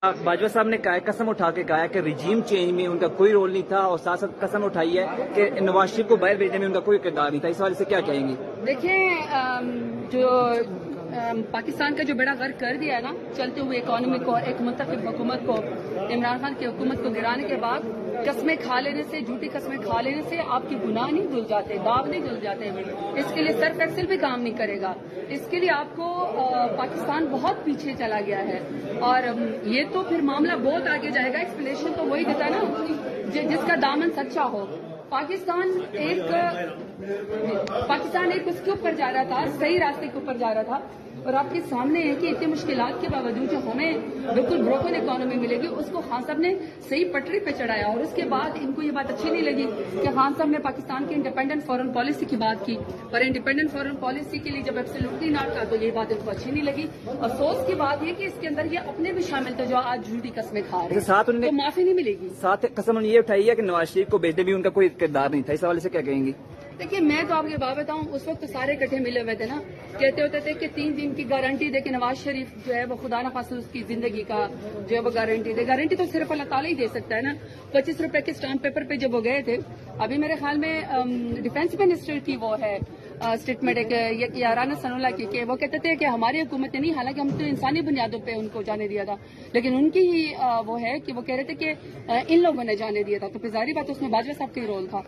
बाजवा साहब ने कसम उठा के कहा है कि रिजीम चेंज में उनका कोई रोल नहीं था और साथ साथ कसम उठाई है कि नवाज शरीफ को बाहर भेजने में उनका कोई किरदार नहीं था। इस हवाले से क्या कहेंगी? देखिए, जो पाकिस्तान का जो बड़ा गर्क कर दिया है ना, चलते हुए इकोनॉमी को, एक मुंतखब हुकूमत को, इमरान खान की हुकूमत को गिराने के बाद कस्में खा लेने से, झूठी कस्में खा लेने से आपकी गुनाह नहीं धुल जाते, दाग नहीं धुल जाते। इसके लिए सर्फ एक्सेल भी काम नहीं करेगा। इसके लिए आपको पाकिस्तान बहुत पीछे चला गया है और ये तो फिर मामला बहुत आगे जाएगा। एक्सप्लेनेशन तो वही देता है ना जिसका दामन सच्चा हो। पाकिस्तान एक उसके ऊपर जा रहा था, सही रास्ते के ऊपर जा रहा था और आपके सामने है कि इतनी मुश्किलात के बावजूद जो हमें बिल्कुल ब्रोकन इकोनॉमी मिलेगी उसको खान साहब ने सही पटरी पे चढ़ाया। और उसके बाद इनको ये बात अच्छी नहीं लगी कि खान साहब ने पाकिस्तान की इंडिपेंडेंट फॉरेन पॉलिसी की बात की, पर इंडिपेंडेंट फॉरेन पॉलिसी के लिए जब एब्सोल्युटली नॉट कहा तो ये बात इनको अच्छी नहीं लगी। अफसोस की बात है कि इसके अंदर ये अपने भी शामिल थे जो आज झूठी कस्में खा रहे हैं, साथ उन्होंने तो माफी नहीं मिलेगी। साथ कसम ये उठाई है कि नवाज शरीफ को भेजने भी उनका कोई किरदार नहीं था। इस हवाले से क्या कहेंगी? देखिए, मैं तो आपके बात बताऊं, उस वक्त तो सारे इकट्ठे मिले हुए थे ना, कहते होते थे कि 3 दिन की गारंटी दे के नवाज शरीफ जो है वो खुदा न खास्ता उसकी जिंदगी का जो है वो गारंटी दे। गारंटी तो सिर्फ अल्लाह ताला ही दे सकता है ना। 25 रुपए के स्टाम्प पेपर पे जब वो गए थे, अभी मेरे ख्याल में डिफेंस मिनिस्टर की वो है स्टेटमेंट एक याराना सनोला की, कि वो कहते थे कि हमारी हुकूमत ने नहीं, हालांकि हम तो इंसानी बुनियादों पे उनको जाने दिया था, लेकिन उनकी ही वो है कि वो कह रहे थे कि इन लोगों ने जाने दिया था। तो फिर जाहिर बात उसमें बाजवा साहब का ही रोल था।